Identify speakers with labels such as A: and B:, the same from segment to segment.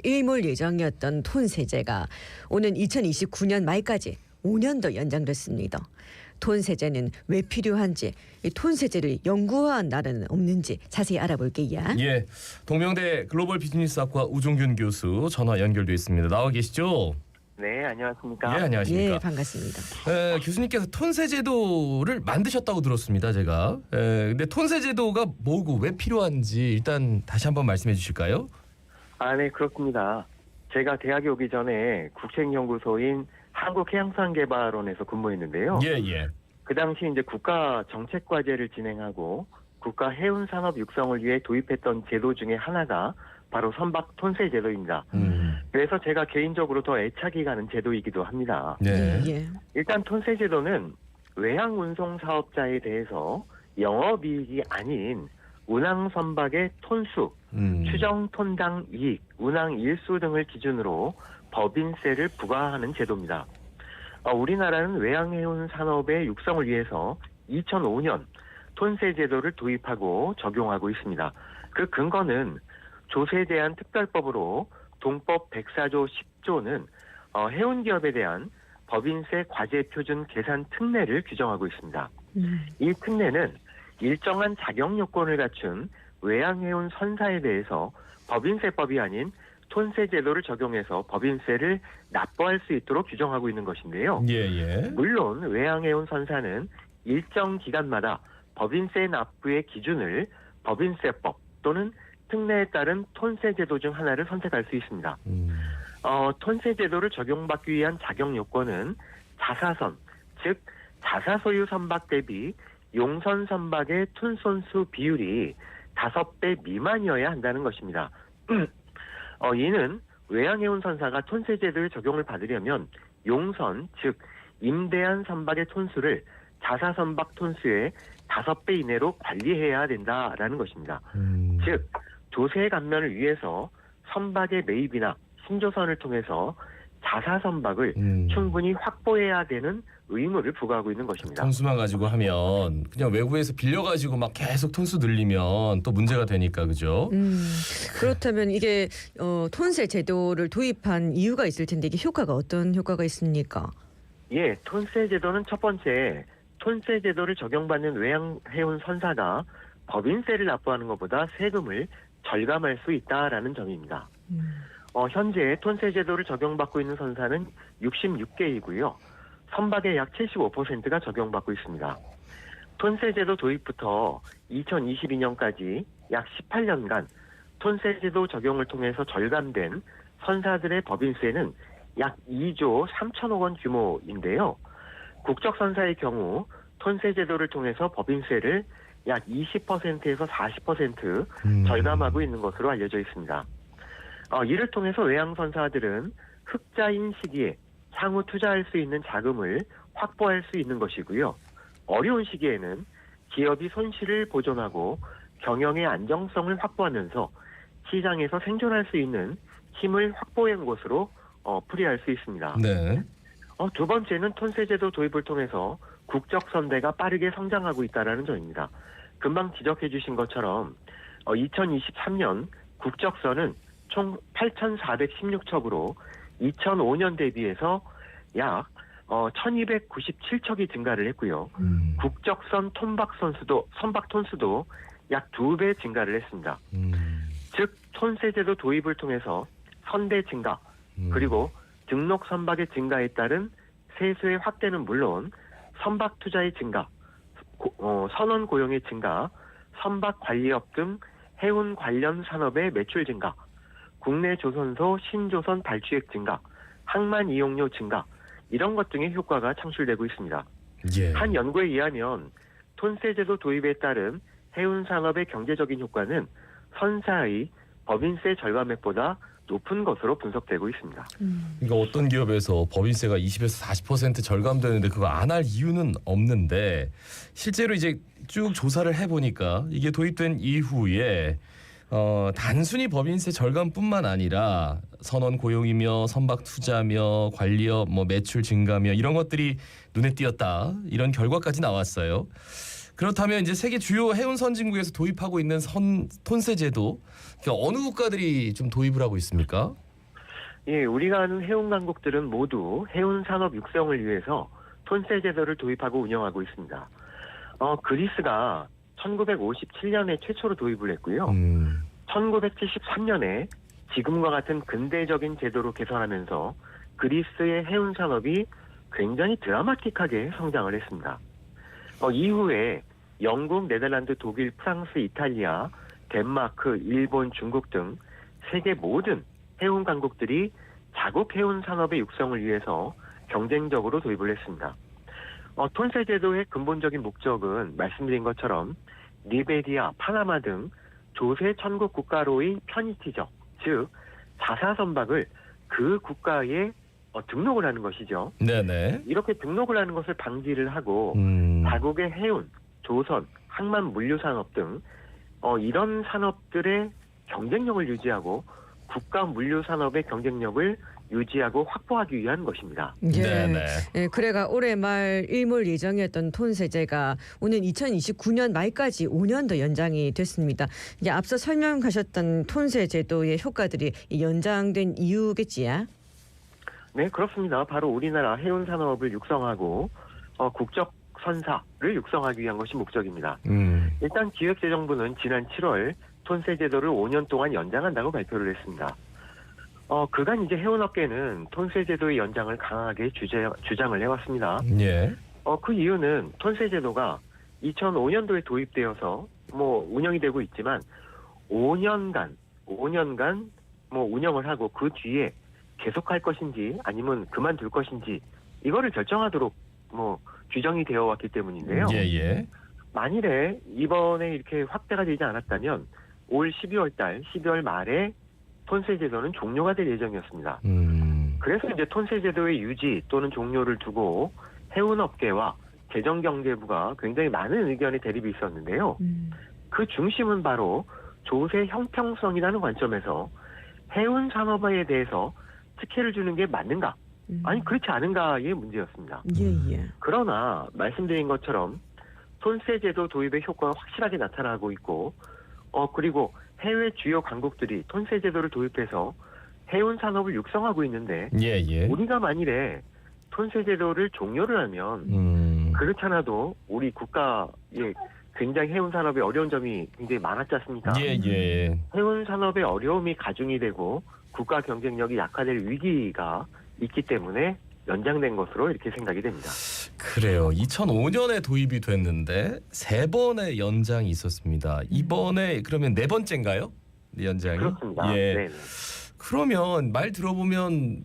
A: 일몰 예정이었던 톤세제가 오는 2029년 말까지 5년 더 연장됐습니다. 톤세제는 왜 필요한지, 이 톤세제를 연구한 나라는 없는지 자세히 알아볼게요.
B: 예, 동명대 글로벌 비즈니스학과 우종균 교수 전화 연결돼 있습니다. 나와 계시죠?
C: 네, 안녕하십니까.
B: 예, 안녕하십니까.
A: 예, 반갑습니다.
B: 교수님께서 톤세 제도를 만드셨다고 들었습니다. 제가. 근데 톤세 제도가 뭐고 왜 필요한지 일단 다시 한번 말씀해 주실까요?
C: 네, 그렇습니다. 제가 대학에 오기 전에 국책연구소인 한국해양수산개발원에서 근무했는데요.
B: 예.
C: 그 당시 이제 국가 정책 과제를 진행하고 국가 해운 산업 육성을 위해 도입했던 제도 중에 하나가 바로 선박 톤세 제도입니다. 그래서 제가 개인적으로 더 애착이 가는 제도이기도 합니다.
B: 네.
A: 예.
C: 일단 톤세 제도는 외항 운송 사업자에 대해서 영업이익이 아닌 운항 선박의 톤수, 추정 톤당 이익, 운항 일수 등을 기준으로 법인세를 부과하는 제도입니다. 우리나라는 외항해운 산업의 육성을 위해서 2005년 톤세 제도를 도입하고 적용하고 있습니다. 그 근거는 조세제한 특별법으로 동법 104조 10조는 해운 기업에 대한 법인세 과세 표준 계산 특례를 규정하고 있습니다. 이 특례는 일정한 자격 요건을 갖춘 외항해운 선사에 대해서 법인세법이 아닌 톤세 제도를 적용해서 법인세를 납부할 수 있도록 규정하고 있는 것인데요.
B: 예.
C: 물론 외항해운 선사는 일정 기간마다 법인세 납부의 기준을 법인세법 또는 특례에 따른 톤세 제도 중 하나를 선택할 수 있습니다. 톤세 제도를 적용받기 위한 자격 요건은 자사선, 즉 자사 소유 선박 대비 용선 선박의 톤선수 비율이 5배 미만이어야 한다는 것입니다. 이는 외항해운 선사가 톤세 제도의 적용을 받으려면 용선, 즉 임대한 선박의 톤수를 자사 선박 톤수의 5배 이내로 관리해야 된다라는 것입니다. 즉 조세 감면을 위해서 선박의 매입이나 신조선을 통해서 자사 선박을 충분히 확보해야 되는 의무를 부과하고 있는 것입니다.
B: 톤수만 가지고 하면 그냥 외국에서 빌려가지고 막 계속 톤수 늘리면 또 문제가 되니까 그죠?
A: 그렇다면 이게 톤세 제도를 도입한 이유가 있을 텐데 이게 효과가 어떤 효과가 있습니까?
C: 예, 톤세 제도는 첫 번째, 톤세 제도를 적용받는 외항해운 선사가 법인세를 납부하는 것보다 세금을 절감할 수 있다라는 점입니다. 현재 톤세 제도를 적용받고 있는 선사는 66개이고요. 선박의 약 75%가 적용받고 있습니다. 톤세 제도 도입부터 2022년까지 약 18년간 톤세 제도 적용을 통해서 절감된 선사들의 법인세는 약 2조 3천억 원 규모인데요. 국적 선사의 경우 톤세 제도를 통해서 법인세를 약 20%에서 40% 절감하고 있는 것으로 알려져 있습니다. 이를 통해서 외항선사들은 흑자인 시기에 향후 투자할 수 있는 자금을 확보할 수 있는 것이고요. 어려운 시기에는 기업이 손실을 보존하고 경영의 안정성을 확보하면서 시장에서 생존할 수 있는 힘을 확보한 것으로 풀이할 수 있습니다.
B: 네.
C: 두 번째는 톤세 제도 도입을 통해서 국적 선대가 빠르게 성장하고 있다는 점입니다. 금방 지적해 주신 것처럼 2023년 국적선은 총 8,416척으로 2005년 대비해서 약 1,297척이 증가를 했고요. 국적선 선박 톤수도 약 2배 증가를 했습니다. 즉 톤세 제도 도입을 통해서 선대 증가 그리고 등록 선박의 증가에 따른 세수의 확대는 물론 선박 투자의 증가, 선원 고용의 증가, 선박 관리업 등 해운 관련 산업의 매출 증가, 국내 조선소 신조선 발주액 증가, 항만 이용료 증가 이런 것 등의 효과가 창출되고 있습니다.
B: 예.
C: 한 연구에 의하면 톤세 제도 도입에 따른 해운 산업의 경제적인 효과는 선사의 법인세 절감액보다 높은 것으로 분석되고 있습니다.
B: 그러니까 어떤 기업에서 법인세가 20에서 40% 절감되는데 그거 안 할 이유는 없는데 실제로 이제 쭉 조사를 해보니까 이게 도입된 이후에 단순히 법인세 절감뿐만 아니라 선원 고용이며 선박 투자며 관리업 매출 증가며 이런 것들이 눈에 띄었다 이런 결과까지 나왔어요. 그렇다면 이제 세계 주요 해운 선진국에서 도입하고 있는 톤세 제도 어느 국가들이 좀 도입을 하고 있습니까?
C: 예, 우리가 아는 해운 강국들은 모두 해운 산업 육성을 위해서 톤세 제도를 도입하고 운영하고 있습니다. 그리스가 1957년에 최초로 도입을 했고요. 1973년에 지금과 같은 근대적인 제도로 개선하면서 그리스의 해운 산업이 굉장히 드라마틱하게 성장을 했습니다. 이후에 영국, 네덜란드, 독일, 프랑스, 이탈리아, 덴마크, 일본, 중국 등 세계 모든 해운 강국들이 자국 해운 산업의 육성을 위해서 경쟁적으로 도입을 했습니다. 톤세 제도의 근본적인 목적은 말씀드린 것처럼 리베리아, 파나마 등 조세 천국 국가로의 편입티적, 즉 자사 선박을 그 국가에 등록을 하는 것이죠.
B: 네네.
C: 이렇게 등록을 하는 것을 방지를 하고 자국의 해운, 조선, 항만 물류 산업 등 이런 산업들의 경쟁력을 유지하고 국가 물류 산업의 경쟁력을 유지하고 확보하기 위한 것입니다.
B: 네네.
A: 예, 그래가 올해 말 일몰 예정이었던 톤세제가 오는 2029년 말까지 5년 더 연장이 됐습니다. 이제 앞서 설명하셨던 톤세 제도의 효과들이 연장된 이유겠지요?
C: 네, 그렇습니다. 바로 우리나라 해운 산업을 육성하고 국적 선사를 육성하기 위한 것이 목적입니다. 일단 기획재정부는 지난 7월 톤세 제도를 5년 동안 연장한다고 발표를 했습니다. 그간 이제 해운업계는 톤세 제도의 연장을 강하게 주장을 해왔습니다.
B: 예.
C: 그 이유는 톤세 제도가 2005년도에 도입되어서 운영이 되고 있지만 5년간 운영을 하고 그 뒤에 계속할 것인지 아니면 그만둘 것인지 이거를 결정하도록 규정이 되어 왔기 때문인데요.
B: 예예.
C: 만일에 이번에 이렇게 확대가 되지 않았다면 올 12월 말에 톤세 제도는 종료가 될 예정이었습니다. 그래서 이제 톤세 제도의 유지 또는 종료를 두고 해운업계와 재정경제부가 굉장히 많은 의견의 대립이 있었는데요. 그 중심은 바로 조세 형평성이라는 관점에서 해운 산업에 대해서 특혜를 주는 게 맞는가? 아니 그렇지 않은가의 문제였습니다.
A: 예.
C: 그러나 말씀드린 것처럼 톤세 제도 도입의 효과가 확실하게 나타나고 있고 그리고 해외 주요 강국들이 톤세 제도를 도입해서 해운 산업을 육성하고 있는데
B: 예예.
C: 우리가 만일에 톤세 제도를 종료를 하면 그렇지 않아도 우리 국가의 굉장히 해운 산업에 어려운 점이 굉장히 많았지 않습니까?
B: 예예.
C: 해운 산업의 어려움이 가중이 되고 국가 경쟁력이 약화될 위기가 있기 때문에 연장된 것으로 이렇게 생각이 됩니다.
B: 그래요. 2005년에 도입이 됐는데 3번의 연장이 있었습니다. 이번에 그러면 4번째인가요? 연장이?
C: 그렇습니다.
B: 예.
C: 네.
B: 그러면 말 들어보면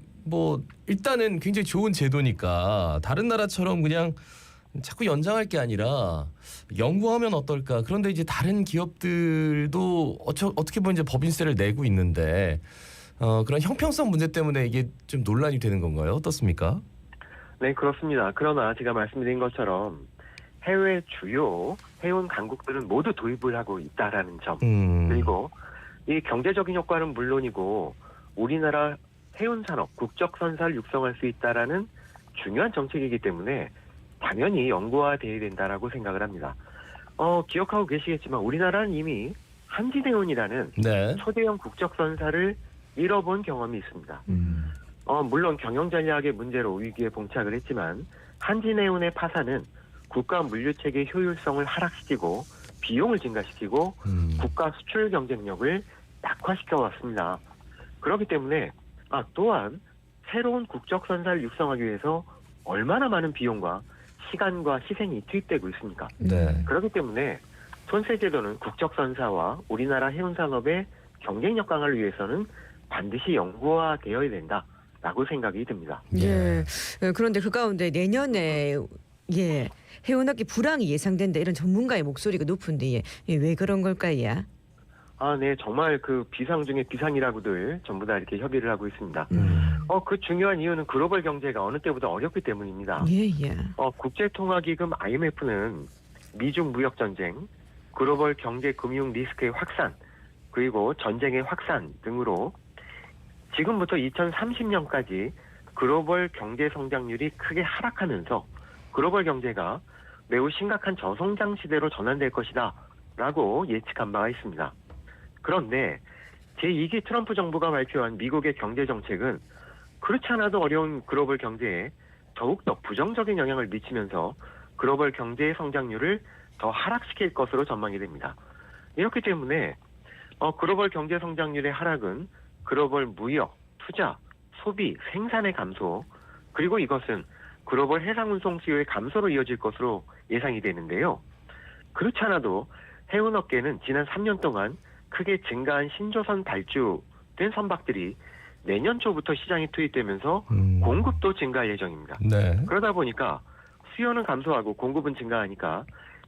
B: 일단은 굉장히 좋은 제도니까 다른 나라처럼 그냥 자꾸 연장할 게 아니라 연구하면 어떨까? 그런데 이제 다른 기업들도 어떻게 보면 이제 법인세를 내고 있는데 그런 형평성 문제 때문에 이게 좀 논란이 되는 건가요? 어떻습니까?
C: 네, 그렇습니다. 그러나 제가 말씀드린 것처럼 해외 주요 해운 강국들은 모두 도입을 하고 있다라는 점 그리고 이 경제적인 효과는 물론이고 우리나라 해운 산업 국적 선사를 육성할 수 있다라는 중요한 정책이기 때문에 당연히 연구화되어야 된다라고 생각을 합니다. 기억하고 계시겠지만 우리나라는 이미 한진해운이라는
B: 네.
C: 초대형 국적 선사를 잃어본 경험이 있습니다. 물론 경영 전략의 문제로 위기에 봉착을 했지만 한진해운의 파산은 국가 물류체계 효율성을 하락시키고 비용을 증가시키고 국가 수출 경쟁력을 약화시켜 왔습니다. 그렇기 때문에 또한 새로운 국적 선사를 육성하기 위해서 얼마나 많은 비용과 시간과 희생이 투입되고 있습니까?
B: 네.
C: 그렇기 때문에 톤세 제도는 국적 선사와 우리나라 해운 산업의 경쟁력 강화를 위해서는 반드시 연구화되어야 된다라고 생각이 듭니다.
A: 예. 그런데 그 가운데 내년에 해운업계 불황이 예상된다 이런 전문가의 목소리가 높은데 왜 그런 걸까요?
C: 네, 정말 그 비상 중에 비상이라고들 전부 다 이렇게 협의를 하고 있습니다. 그 중요한 이유는 글로벌 경제가 어느 때보다 어렵기 때문입니다.
A: 예.
C: 국제통화기금 IMF는 미중 무역 전쟁, 글로벌 경제 금융 리스크의 확산, 그리고 전쟁의 확산 등으로 지금부터 2030년까지 글로벌 경제 성장률이 크게 하락하면서 글로벌 경제가 매우 심각한 저성장 시대로 전환될 것이다 라고 예측한 바가 있습니다. 그런데 제2기 트럼프 정부가 발표한 미국의 경제 정책은 그렇지 않아도 어려운 글로벌 경제에 더욱더 부정적인 영향을 미치면서 글로벌 경제의 성장률을 더 하락시킬 것으로 전망이 됩니다. 이렇기 때문에 글로벌 경제 성장률의 하락은 글로벌 무역, 투자, 소비, 생산의 감소, 그리고 이것은 글로벌 해상 운송 수요의 감소로 이어질 것으로 예상이 되는데요. 그렇지 않아도 해운업계는 지난 3년 동안 크게 증가한 신조선 발주된 선박들이 내년 초부터 시장에 투입되면서 공급도 증가할 예정입니다.
B: 네.
C: 그러다 보니까 수요는 감소하고 공급은 증가하니까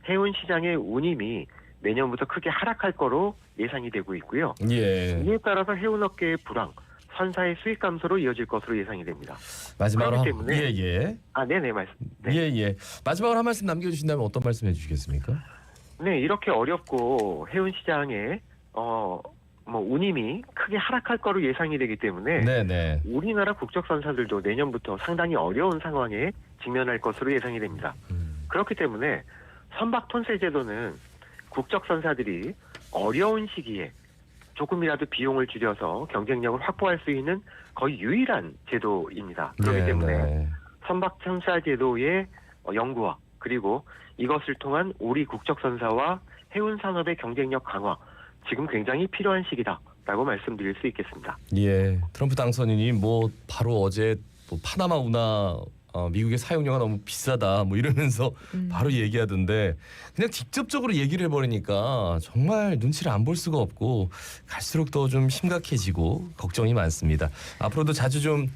C: 해운 시장의 운임이 내년부터 크게 하락할 거로 예상이 되고 있고요.
B: 예.
C: 이에 따라서 해운업계의 불황, 선사의 수익 감소로 이어질 것으로 예상이 됩니다.
B: 마지막으로
C: 그렇기 때문에
B: 예예.
C: 네네 말씀. 네.
B: 예예. 마지막으로 한 말씀 남겨주신다면 어떤 말씀 해주시겠습니까?
C: 네, 이렇게 어렵고 해운 시장에 운임이 크게 하락할 거로 예상이 되기 때문에
B: 네네.
C: 우리나라 국적 선사들도 내년부터 상당히 어려운 상황에 직면할 것으로 예상이 됩니다. 그렇기 때문에 선박 톤세 제도는 국적 선사들이 어려운 시기에 조금이라도 비용을 줄여서 경쟁력을 확보할 수 있는 거의 유일한 제도입니다. 그렇기 때문에 선박 톤사 제도의 연구와 그리고 이것을 통한 우리 국적 선사와 해운 산업의 경쟁력 강화, 지금 굉장히 필요한 시기다라고 말씀드릴 수 있겠습니다.
B: 예. 트럼프 당선인이 뭐 바로 어제 파나마 운하 미국의 사용료가 너무 비싸다 뭐 이러면서 바로 얘기하던데 그냥 직접적으로 얘기를 해버리니까 정말 눈치를 안 볼 수가 없고 갈수록 더 좀 심각해지고 걱정이 많습니다. 앞으로도 자주 좀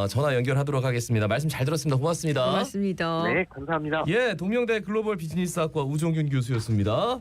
B: 전화 연결하도록 하겠습니다. 말씀 잘 들었습니다. 고맙습니다.
A: 고맙습니다.
C: 네, 감사합니다.
B: 예, 동명대 글로벌 비즈니스학과 우종균 교수였습니다.